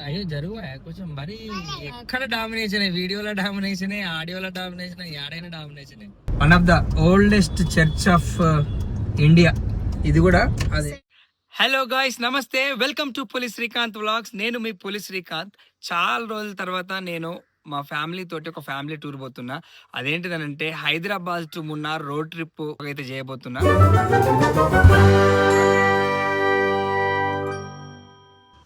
అయ్యో జరుగు కొంచెం మరి ఎక్కడ డామినేషన్, వీడియోలో డామినేషన్, ఆడియోలో డామినేషన్, ఏడైనా denomination. One of the oldest church of India ఇది కూడా అదే. హలో గాయ్స్, నమస్తే, welcome to Puli Srikanth vlogs. నేను మీ పులి శ్రీకాంత్. చాలా రోజుల తర్వాత నేను మా ఫ్యామిలీ తోటి ఒక ఫ్యామిలీ టూర్ పోతున్నా. అదేంటిదనంటే Hyderabad to Munnar road trip అయితే చేయబోతున్నా.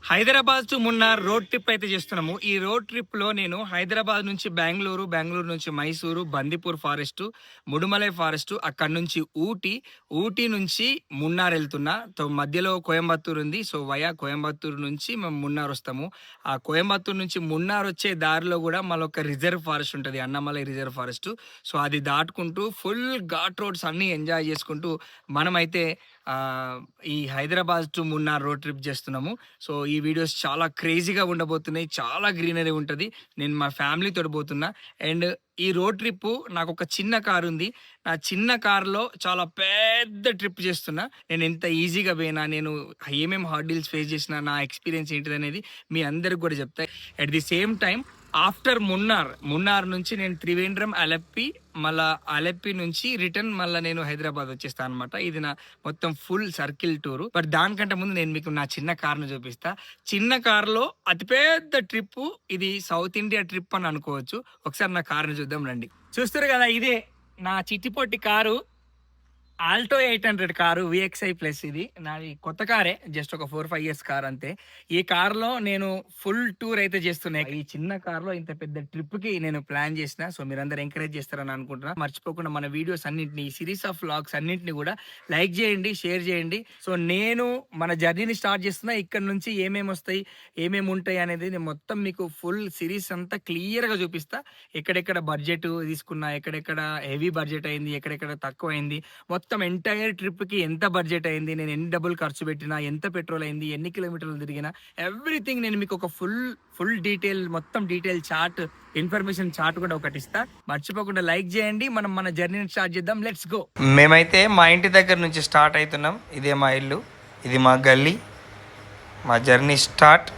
Hyderabad to Munnar road trip అయితే చేస్తున్నాము. ఈ రోడ్ ట్రిప్ లో నేను హైదరాబాద్ నుంచి బెంగళూరు, బెంగళూరు నుంచి మైసూరు, బందిపూర్ ఫారెస్ట్, ముడుమలై ఫారెస్ట్, అక్కడ నుంచి ఊటీ నుంచి మున్నార్ వెళ్తున్నా. సో మధ్యలో కోయంబత్తూర్ ఉంది. సో వయా కోయంబత్తూర్ నుంచి మేము మున్నార్ వస్తాము. ఆ కోయంబత్తూర్ నుంచి మున్నార్ వచ్చే దారిలో కూడా మళ్ళీ ఒక రిజర్వ్ ఫారెస్ట్ ఉంటుంది, అన్నమలై రిజర్వ్ ఫారెస్ట్. సో అది దాటుకుంటూ ఫుల్ ఘాట్ రోడ్స్ అన్ని ఎంజాయ్ చేసుకుంటూ మనమైతే ఈ Hyderabad to Munnar road trip చేస్తున్నాము. సో ఈ వీడియోస్ చాలా క్రేజీగా ఉండబోతున్నాయి, చాలా గ్రీనరీ ఉంటుంది. నేను మా ఫ్యామిలీతో పోతున్నా. అండ్ ఈ రోడ్ ట్రిప్ నాకు ఒక చిన్న కారు ఉంది. నా చిన్న కారులో చాలా పెద్ద ట్రిప్ చేస్తున్నా. నేను ఎంత ఈజీగా పోయినా, నేను ఏమేమి హార్డిల్స్ ఫేస్ చేసినా, నా ఎక్స్పీరియన్స్ ఏంటిది అనేది మీ అందరికి కూడా చెప్తా. At the same time after Munnar నుంచి నేను త్రివేంద్రం, అలెప్పి, మళ్ళా అలెప్పి నుంచి రిటర్న్ మళ్ళీ నేను హైదరాబాద్ వచ్చేస్తాను అనమాట. ఇది నా మొత్తం ఫుల్ సర్కిల్ టూర్. బట్ దానికంటే ముందు నేను మీకు నా చిన్న కార్ను చూపిస్తా. చిన్న కారులో అతిపెద్ద ట్రిప్ ఇది, సౌత్ ఇండియా ట్రిప్ అని అనుకోవచ్చు. ఒకసారి నా కార్ను చూద్దాం రండి. చూస్తారు కదా, ఇదే నా చిట్టిపొట్టి car, Alto 800 car, VXI plus. ఇది నాది కొత్త కారే, జస్ట్ ఒక 4-5 years కార్ అంతే. ఈ కార్లో నేను ఫుల్ టూర్ అయితే చేస్తున్నాయి. ఈ చిన్న కార్లో ఇంత పెద్ద ట్రిప్ కి నేను ప్లాన్ చేసిన. సో మీరందరూ ఎంకరేజ్ చేస్తారని అనుకుంటున్నా. మర్చిపోకుండా మన వీడియోస్ అన్నింటినీ, సిరీస్ ఆఫ్ వ్లాగ్స్ అన్నింటినీ కూడా లైక్ చేయండి, షేర్ చేయండి. సో నేను మన జర్నీని స్టార్ట్ చేస్తున్నా. ఇక్కడ నుంచి ఏమేమి వస్తాయి, ఏమేమి ఉంటాయి అనేది నేను మొత్తం మీకు ఫుల్ సిరీస్ అంతా క్లియర్ గా చూపిస్తా. ఎక్కడెక్కడ బడ్జెట్ తీసుకున్నా, ఎక్కడెక్కడ హెవీ బడ్జెట్ అయింది, ఎక్కడెక్కడ తక్కువ అయింది, మొత్తం ఎంటైర్ ట్రిప్ కి ఎంత బడ్జెట్ అయింది, నేను ఎన్ని డబ్బులు ఖర్చు పెట్టినా, ఎంత పెట్రోల్ అయింది, ఎన్ని కిలోమీటర్లు తిరిగినా, ఎవ్రీథింగ్ నేను మీకు ఒక ఫుల్ డీటెయిల్, మొత్తం డీటెయిల్ చార్ట్, ఇన్ఫర్మేషన్ చార్ట్ కూడా ఒకటి ఇస్తా. మర్చిపోకుండా లైక్ చేయండి. మనం మన జర్నీని స్టార్ట్ చేద్దాం. Let's go. మేమైతే మా ఇంటి దగ్గర నుంచి స్టార్ట్ అవుతున్నాం. ఇదే మా ఇల్లు, ఇది మా గల్లీ. మా జర్నీ స్టార్ట్.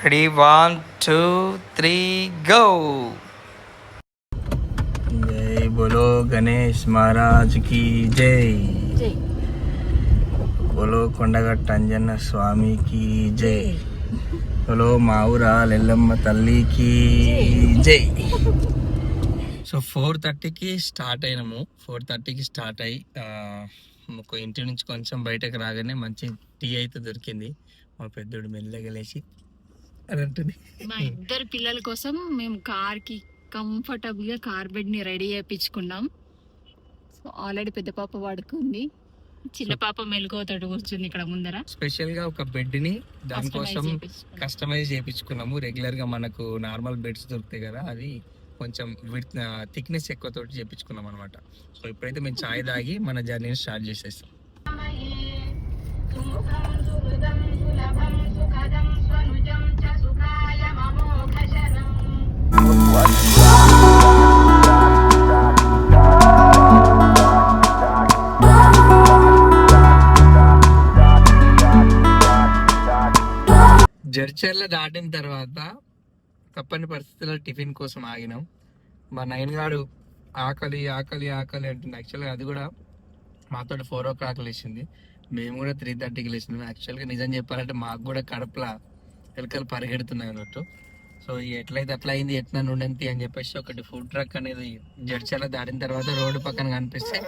Ready, 1 2 3 go. बोलो गणेश महाराज की जय, बोलो కొండగట్ట అంజన్న స్వామి की जय, बोलो మావురా ఎల్లమ్మ తల్లికి జై. సో 4:30కి స్టార్ట్ అయినాము. 4:30కి స్టార్ట్ అయ్యి ఇంటి నుంచి కొంచెం బయటకు రాగానే మంచి టీ అయితే దొరికింది. మా పెద్దోడు మెల్లగా లేచి అని అంటుంది. మా ఇద్దరు పిల్లల కోసం మేము కార్కి కంఫర్టబుల్ గా కార్ బెడ్ ని రెడీ చేయించుకున్నాం. సో ఆల్రెడీ పెద్ద పాప పడుకుంది, చిన్న పాప మెలుకోతోటి కూర్చుంది ఇక్కడ ముందర. స్పెషల్ గా ఒక బెడ్ ని దానికోసం కస్టమైజ్ చేయించుకున్నాము. రెగ్యులర్ గా మనకు నార్మల్ బెడ్స్ దొరుకుతాయి కదా, అది కొంచెం థిక్నెస్ ఎక్కువ తోటి చేయించుకున్నాం అనమాట. సో ఇప్పుడైతే మేము చాయ్ తాగి మన జర్నీని స్టార్ట్ చేసేస్తాం. జడ్చర్ల దాటిన తర్వాత తప్పని పరిస్థితుల్లో టిఫిన్ కోసం ఆగినాం. మా నైన్ గారు ఆకలి ఆకలి ఆకలి అంటుంది. యాక్చువల్గా అది కూడా మాతో 4 o'clock లేచింది, మేము కూడా 3:30కి లేచినాం. యాక్చువల్గా నిజం చెప్పాలంటే మాకు కూడా కడుపులా ఎలకలు పరిగెడుతున్నాయి అన్నట్టు. సో ఎట్లయితే అట్లా అయింది, ఎట్లా నుండంతి అని చెప్పేసి ఒకటి ఫుడ్ ట్రక్ అనేది జడ్చర్ల దాటిన తర్వాత రోడ్డు పక్కన కనిపిస్తే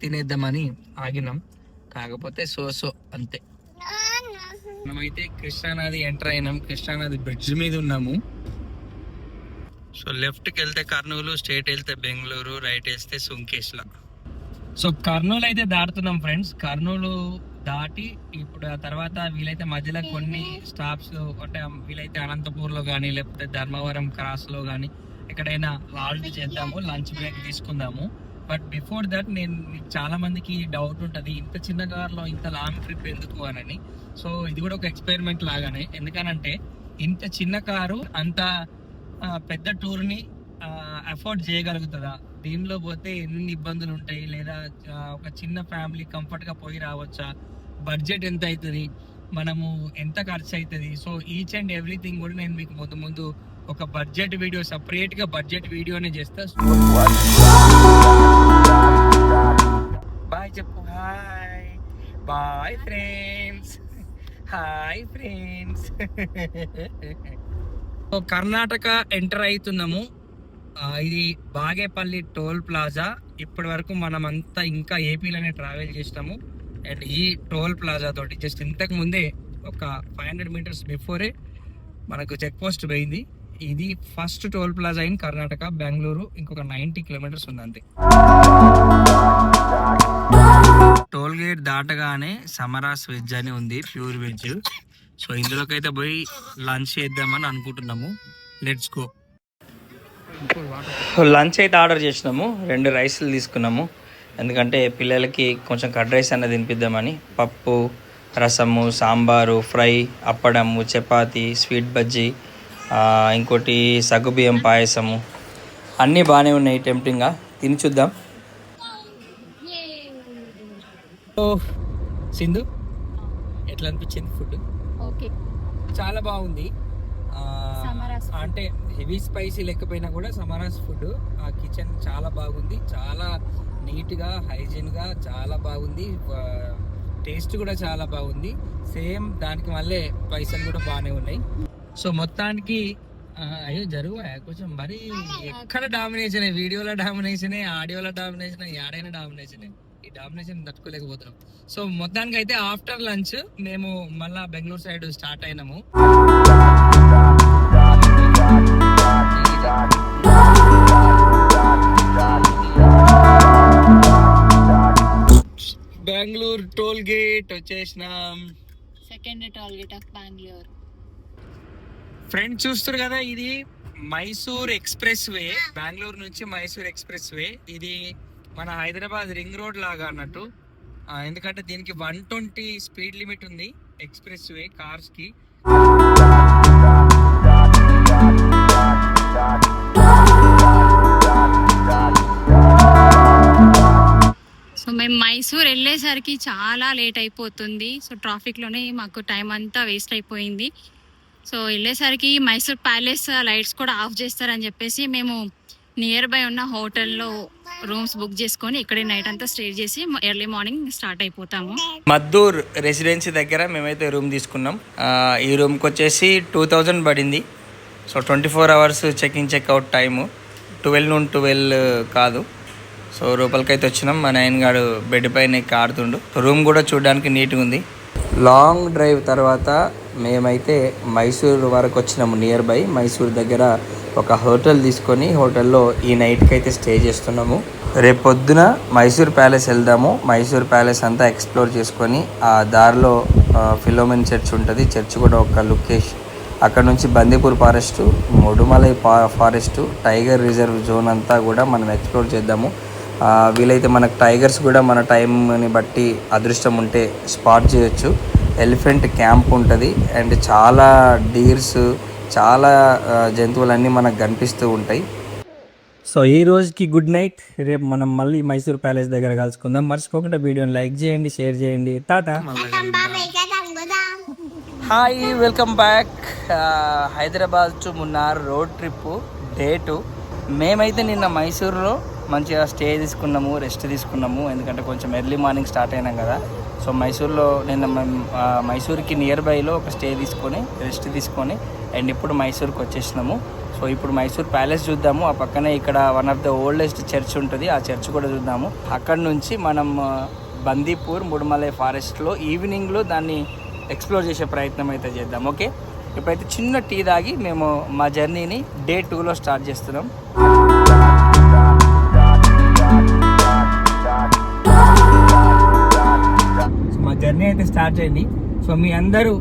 తినేద్దామని ఆగినాం. కాకపోతే సో అంతే. మనమైతే కృష్ణానది ఎంటర్ అయినాం. కృష్ణానది బ్రిడ్జ్ మీద ఉన్నాము. సో లెఫ్ట్కి వెళ్తే కర్నూలు, స్ట్రైట్ వెళ్తే బెంగళూరు, రైట్ వేస్తే సుంకేశ్లా. సో కర్నూలు అయితే దాటుతున్నాం ఫ్రెండ్స్. కర్నూలు దాటి ఇప్పుడు ఆ తర్వాత వీలైతే మధ్యలో కొన్ని స్టాప్స్, అంటే వీలైతే అనంతపూర్లో కానీ లేకపోతే ధర్మవరం క్రాస్లో కానీ ఎక్కడైనా హాల్ట్ చేద్దాము, లంచ్ బ్రేక్ తీసుకుందాము. బట్ బిఫోర్ దట్ నేను చాలా మందికి డౌట్ ఉంటుంది, ఇంత చిన్న కార్లో ఇంత లాంగ్ ట్రిప్ ఎందుకు అని. సో ఇది కూడా ఒక ఎక్స్పెరిమెంట్ లాగానే. ఎందుకనంటే ఇంత చిన్న కారు అంత పెద్ద టూర్ని అఫోర్డ్ చేయగలుగుతుందా, దీనిలో పోతే ఎన్ని ఇబ్బందులు ఉంటాయి, లేదా ఒక చిన్న ఫ్యామిలీ కంఫర్ట్గా పోయి రావచ్చా, బడ్జెట్ ఎంత అవుతుంది, మనము ఎంత ఖర్చు అవుతుంది. సో ఈచ్ అండ్ ఎవ్రీథింగ్ కూడా నేను మీకు ముందు ఒక బడ్జెట్ వీడియో, సపరేట్ గా బడ్జెట్ వీడియోనే చేస్తా. బాయ్ చెప్పు. Hi bye friends. Hi friends. So Karnataka enter అవుతున్నాము. ఇది బాగేపల్లి టోల్ ప్లాజా. ఇప్పటి వరకు మనమంతా ఇంకా ఏపీలోనే ట్రావెల్ చేసినాము. అండ్ ఈ టోల్ ప్లాజా తోటి జస్ట్ ఇంతకు ముందే ఒక 500 మీటర్స్ బిఫోరే మనకు చెక్ పోస్ట్ పోయింది. ఇది first toll plaza in Karnataka, Bengaluru. ఇంకొక 90 కిలోమీటర్స్ ఉంది అంతే. టోల్ గేట్ దాటగానే సమరాస్ వెజ్ అని ఉంది, ప్యూర్ వెజ్. సో ఇందులోకి అయితే పోయి లంచ్ చేద్దామని అనుకుంటున్నాము. Let's go. లంచ్ అయితే ఆర్డర్ చేసినాము. 2 రైస్లు తీసుకున్నాము, ఎందుకంటే పిల్లలకి కొంచెం కర్డ్ రైస్ అన్నది తినిపిద్దామని. పప్పు, రసము, సాంబారు, ఫ్రై, అప్పడము, చపాతి, స్వీట్ బజ్జీ, ఇంకోటి సగ్గుబియ్యం పాయసము, అన్నీ బాగానే ఉన్నాయి. టెంప్టింగ్గా తిని చూద్దాం. సింధు, ఎట్లా అనిపించింది ఫుడ్? ఓకే, చాలా బాగుంది. అంటే హెవీ స్పైసీ లేకపోయినా కూడా సమరాస్ ఫుడ్, ఆ కిచెన్ చాలా బాగుంది. చాలా నీట్గా, హైజీన్గా చాలా బాగుంది. టేస్ట్ కూడా చాలా బాగుంది. సేమ్ దానికి మళ్ళీ పైసలు కూడా బాగానే ఉన్నాయి. సో మొత్తానికి అయ్యో జరుగు కొంచెం మరి ఎక్కడ డామినేషన్, వీడియోలో డామినేషన్, ఆడియోలో డామినేషన్, ఏడైనా డామినేషన్. ఈ డామినేషన్ తట్టుకోలేకపోతున్నాం. సో మొత్తానికి అయితే ఆఫ్టర్ లంచ్ మేము మళ్ళా బెంగళూరు సైడ్ స్టార్ట్ అయినాము. బెంగళూరు టోల్ గేట్ వచ్చేసినాం. Second toll gate of Bengaluru. Friends చూస్తారు కదా, ఇది మైసూర్ ఎక్స్ప్రెస్ వే. బెంగళూరు నుంచి మైసూర్ ఎక్స్ప్రెస్ వే. ఇది మన హైదరాబాద్ రింగ్ రోడ్ లాగా అన్నట్టు. ఎందుకంటే దీనికి 120 స్పీడ్ లిమిట్ ఉంది ఎక్స్ప్రెస్ వే కార్స్ కి. సో మేము మైసూర్ వెళ్ళేసరికి చాలా లేట్ అయిపోతుంది. సో ట్రాఫిక్లోనే మాకు టైం అంతా వేస్ట్ అయిపోయింది. సో వెళ్ళేసరికి మైసూర్ ప్యాలెస్ లైట్స్ కూడా ఆఫ్ చేస్తారని చెప్పేసి మేము నియర్ బై ఉన్న హోటల్లో రూమ్స్ బుక్ చేసుకొని ఇక్కడే నైట్ అంతా స్టే చేసి ఎర్లీ మార్నింగ్ స్టార్ట్ అయిపోతాము. మద్దూర్ రెసిడెన్సీ దగ్గర మేమైతే రూమ్ తీసుకున్నాం. ఈ రూమ్కి వచ్చేసి 2000 పడింది. So 24 hours check checkout time. 12 నుండి 12 కాదు. సో రూపలకైతే వచ్చినాం. మా నాయనగాడు బెడ్ పైన ఆడుతుండు. రూమ్ కూడా చూడడానికి నీట్గా ఉంది. లాంగ్ డ్రైవ్ తర్వాత మేమైతే మైసూర్ వరకు వచ్చినాము. నియర్ బై మైసూర్ దగ్గర ఒక హోటల్ తీసుకొని హోటల్లో ఈ నైట్కి అయితే స్టే చేస్తున్నాము. రేపు పొద్దున మైసూర్ ప్యాలెస్ వెళ్దాము. మైసూర్ ప్యాలెస్ అంతా ఎక్స్ప్లోర్ చేసుకొని ఆ దారిలో ఫిలోమిన్ చర్చ్ ఉంటుంది. చర్చ్ కూడా ఒక లొకేషన్. అక్కడ నుంచి Bandipur forest, Mudumalai forest, tiger reserve zone అంతా కూడా మనం ఎక్స్ప్లోర్ చేద్దాము. వీలైతే మనకు టైగర్స్ కూడా మన టైంని బట్టి అదృష్టం ఉంటే స్పాట్ చేయొచ్చు. ఎలిఫెంట్ క్యాంప్ ఉంటుంది. అండ్ చాలా డీర్స్, చాలా జంతువులన్నీ మనకు కనిపిస్తూ ఉంటాయి. సో ఈ రోజుకి గుడ్ నైట్. రేపు మనం మళ్ళీ మైసూర్ ప్యాలెస్ దగ్గర కలుసుకుందాం. మర్చిపోకుండా వీడియోని లైక్ చేయండి, షేర్ చేయండి. Tata. Hi, welcome back. Hyderabad to Munnar road trip day 2. మేమైతే నిన్న మైసూర్లో మంచిగా స్టే తీసుకున్నాము, రెస్ట్ తీసుకున్నాము. ఎందుకంటే కొంచెం ఎర్లీ మార్నింగ్ స్టార్ట్ అయినాం కదా. సో మైసూర్లో నిన్న మైసూర్కి నియర్ బైలో ఒక స్టే తీసుకొని రెస్ట్ తీసుకొని అండ్ ఇప్పుడు మైసూర్కి వచ్చేసినాము. సో ఇప్పుడు మైసూర్ ప్యాలెస్ చూద్దాము. ఆ పక్కనే ఇక్కడ one of the oldest church ఉంటుంది, ఆ చర్చ్ కూడా చూద్దాము. అక్కడ నుంచి మనం బందీపూర్, ముడుమలై ఫారెస్ట్లో ఈవినింగ్లో దాన్ని ఎక్స్ప్లోర్ చేసే ప్రయత్నం అయితే చేద్దాం. ఓకే, ఇప్పుడైతే చిన్న టీ తాగి మేము మా జర్నీని డే 2లో స్టార్ట్ చేస్తున్నాం. మా జర్నీ అయితే స్టార్ట్ అయింది. సో మీ అందరూ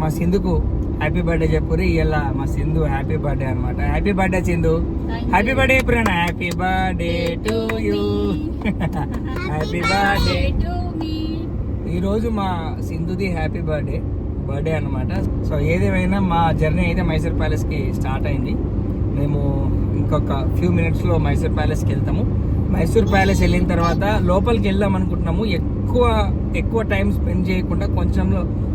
మా సింధుకు హ్యాపీ బర్త్డే చెప్పుర్రి. ఇవాళ మా సింధు హ్యాపీ బర్త్డే అనమాట. Happy birthday Sindhu. Happy birthday ఎప్పుడైనా. Happy birthday to you. Happy birthday to me. ఈరోజు మా సింధుది హ్యాపీ బర్త్డే అనమాట. సో ఏదేమైనా మా జర్నీ అయితే మైసూర్ ప్యాలెస్కి స్టార్ట్ అయింది. మేము ఇంకొక ఫ్యూ మినిట్స్లో మైసూర్ ప్యాలెస్కి వెళ్తాము. మైసూర్ ప్యాలెస్ వెళ్ళిన తర్వాత లోపలికి వెళ్దాం అనుకుంటున్నాము. ఎక్కువ టైం స్పెండ్ చేయకుండా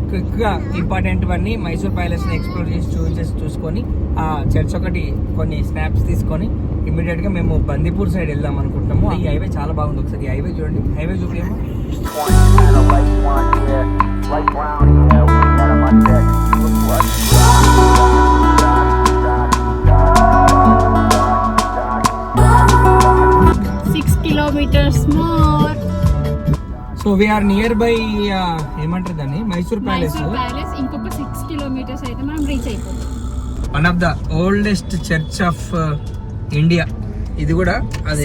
క్విక్గా ఇంపార్టెంట్ అన్నీ మైసూర్ ప్యాలెస్ని ఎక్స్ప్లోర్ చేసి చూసుకొని ఆ చర్చ్ ఒకటి కొన్ని స్నాప్స్ తీసుకొని ఇమీడియట్గా మేము బందీపూర్ సైడ్ వెళ్దాం అనుకుంటున్నాము. ఈ హైవే చాలా బాగుంది, ఒకసారి ఈ హైవే చూడండి. హైవే చూపేమో kilometers more. So we are nearby ఏమంటారు దాన్ని, మైసూర్ ప్యాలెస్. ఇంకొక 6 kilometers అయితే మనం రీచ్ అయిపోతాం. One of the oldest church of India. ఇది కూడా అదే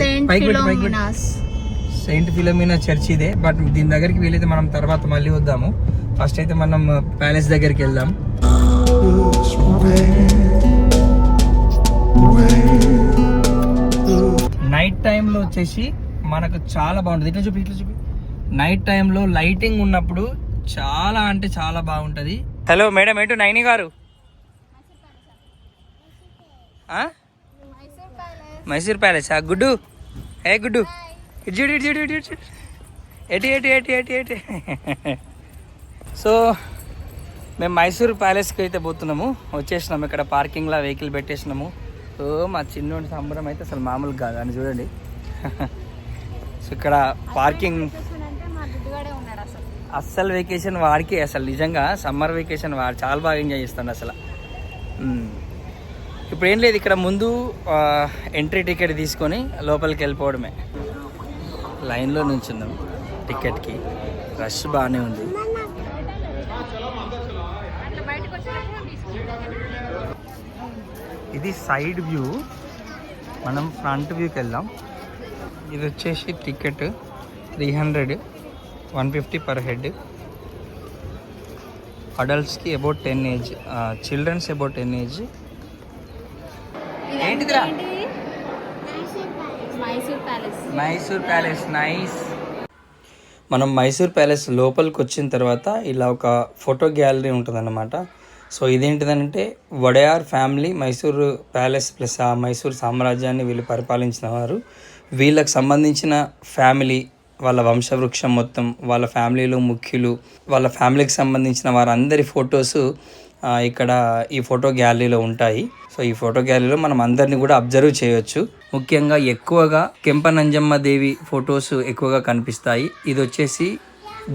సెయింట్ ఫిలోమినా చర్చ్ ఇదే. బట్ దీని దగ్గరికి వీలైతే మనం తర్వాత మళ్ళీ వద్దాము. ఫస్ట్ అయితే మనం ప్యాలెస్ దగ్గరికి వెళ్దాం. నైట్ టైంలో వచ్చేసి మనకు చాలా బాగుంటుంది. ఇట్లా చూపి నైట్ టైంలో లైటింగ్ ఉన్నప్పుడు చాలా అంటే చాలా బాగుంటుంది. హలో మేడం, ఏంటో నైని గారు, మైసూర్ ప్యాలెస్. గుడ్డు, ఏ గుడ్డు, ఎటి. సో మేము మైసూర్ ప్యాలెస్కి అయితే పోతున్నాము. వచ్చేసినాము, ఇక్కడ పార్కింగ్లో వెహికల్ పెట్టేసినాము. సో మా చిన్నోడి సంబరం అయితే అసలు మామూలు కాదు అని చూడండి. సో ఇక్కడ పార్కింగ్ అస్సలు వెకేషన్ వాడికి అసలు నిజంగా సమ్మర్ వెకేషన్ వాడు చాలా బాగా ఎంజాయ్ చేస్తాడు అసలు. ఇప్పుడు ఏం లేదు, ఇక్కడ ముందు ఎంట్రీ టికెట్ తీసుకొని లోపలికి వెళ్ళిపోవడమే. లైన్లో నుంచుందాం టికెట్కి. రష్ బాగానే ఉంది. ఇది సైడ్ వ్యూ, మనం ఫ్రంట్ వ్యూకి వెళ్దాం. ఇది వచ్చేసి టికెట్ 300, 150 పర్ హెడ్. అడల్ట్స్కి about 10 age, childrens about 10 age. ఏంటిదిరా? Mysore palace nice. మనం మైసూర్ ప్యాలెస్ లోపలికి వచ్చిన తర్వాత ఇలా ఒక ఫోటో గ్యాలరీ ఉంటుందన్నమాట. సో ఇదేంటిదంటే Wadiyar family Mysore palace plus ఆ మైసూర్ సామ్రాజ్యాన్ని వీళ్ళు పరిపాలించిన వారు. వీళ్ళకి సంబంధించిన ఫ్యామిలీ, వాళ్ళ వంశవృక్షం మొత్తం, వాళ్ళ ఫ్యామిలీలో ముఖ్యులు, వాళ్ళ ఫ్యామిలీకి సంబంధించిన వారందరి ఫొటోస్ ఇక్కడ ఈ ఫోటో గ్యాలరీలో ఉంటాయి. సో ఈ ఫోటో గ్యాలరీలో మనం అందరినీ కూడా అబ్జర్వ్ చేయొచ్చు. ముఖ్యంగా ఎక్కువగా కెంపనంజమ్మ దేవి ఫొటోస్ ఎక్కువగా కనిపిస్తాయి. ఇది వచ్చేసి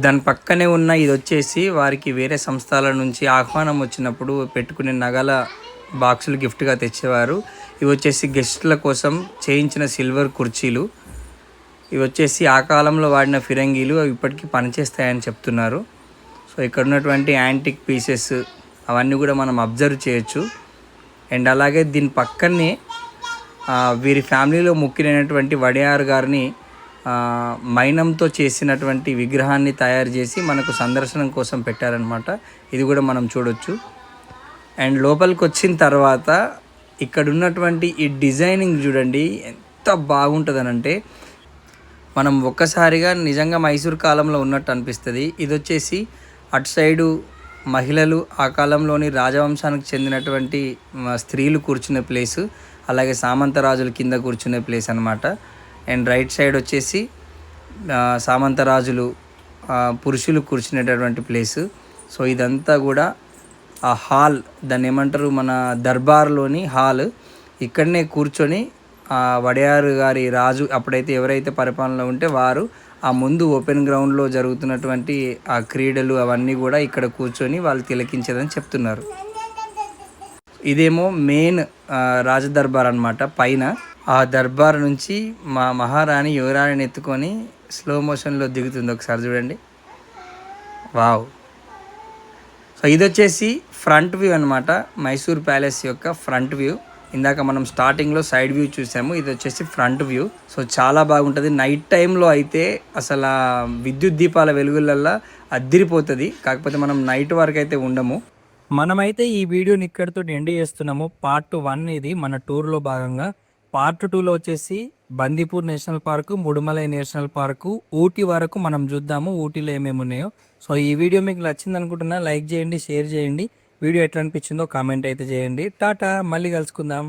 దాని పక్కనే ఉన్న ఇది వచ్చేసి వారికి వేరే సంస్థల నుంచి ఆహ్వానం వచ్చినప్పుడు పెట్టుకునే నగల బాక్సులు గిఫ్ట్గా తెచ్చేవారు. ఇవి వచ్చేసి గెస్టుల కోసం చేయించిన సిల్వర్ కుర్చీలు. ఇవి వచ్చేసి ఆ కాలంలో వాడిన ఫిరంగీలు, అవి ఇప్పటికీ పనిచేస్తాయని చెప్తున్నారు. సో ఇక్కడ ఉన్నటువంటి యాంటిక్ పీసెస్ అవన్నీ కూడా మనం అబ్జర్వ్ చేయొచ్చు. అండ్ అలాగే దీని పక్కనే వీరి ఫ్యామిలీలో ముఖ్యులైనటువంటి వడయార్ గారిని మైనంతో చేసినటువంటి విగ్రహాన్ని తయారు చేసి మనకు సందర్శనం కోసం పెట్టారనమాట. ఇది కూడా మనం చూడొచ్చు. అండ్ లోపలికి వచ్చిన తర్వాత ఇక్కడ ఉన్నటువంటి ఈ డిజైనింగ్ చూడండి ఎంత బాగుంటుందనంటే మనం ఒక్కసారిగా నిజంగా మైసూర్ కాలంలో ఉన్నట్టు అనిపిస్తుంది. ఇది వచ్చేసి అటు సైడు మహిళలు, ఆ కాలంలోని రాజవంశానికి చెందినటువంటి స్త్రీలు కూర్చునే ప్లేసు, అలాగే సామంతరాజుల కింద కూర్చునే ప్లేస్ అనమాట. అండ్ రైట్ సైడ్ వచ్చేసి సామంతరాజులు, పురుషులు కూర్చునేటటువంటి ప్లేసు. సో ఇదంతా కూడా ఆ హాల్, దాన్ని ఏమంటారు, మన దర్బార్లోని హాల్. ఇక్కడనే కూర్చొని వడయారు గారి రాజు అప్పుడైతే ఎవరైతే పరిపాలనలో ఉంటే వారు ఆ ముందు ఓపెన్ గ్రౌండ్లో జరుగుతున్నటువంటి ఆ క్రీడలు అవన్నీ కూడా ఇక్కడ కూర్చొని వాళ్ళు తిలకించేదని చెప్తున్నారు. ఇదేమో మెయిన్ రాజదర్బార్ అనమాట. పైన ఆ దర్బార్ నుంచి మా మహారాణి యువరాణిని ఎత్తుకొని స్లో మోషన్లో దిగుతుంది. ఒకసారి చూడండి, వావ్. సో ఇది వచ్చేసి ఫ్రంట్ వ్యూ అనమాట, మైసూర్ ప్యాలెస్ యొక్క ఫ్రంట్ వ్యూ. ఇందాక మనం స్టార్టింగ్లో సైడ్ వ్యూ చూసాము, ఇది వచ్చేసి ఫ్రంట్ వ్యూ. సో చాలా బాగుంటుంది. నైట్ టైంలో అయితే అసలు విద్యుత్ దీపాల వెలుగులల్లా అద్దిరిపోతుంది. కాకపోతే మనం నైట్ వరకు అయితే ఉండము. మనమైతే ఈ వీడియోని ఇక్కడితో ఎండ్ చేస్తున్నాము. పార్ట్ 1 ఇది మన టూర్లో భాగంగా. పార్ట్ 2లో వచ్చేసి Bandipur national park, Mudumalai national park, Ooty వరకు మనం చూద్దాము, ఊటీలో ఏమేమి ఉన్నాయో. సో ఈ వీడియో మీకు నచ్చింది అనుకుంటున్నా. లైక్ చేయండి, షేర్ చేయండి. వీడియో ఎట్లా అనిపించిందో కామెంట్ అయితే చేయండి. టాటా, మళ్ళీ కలుసుకుందాం.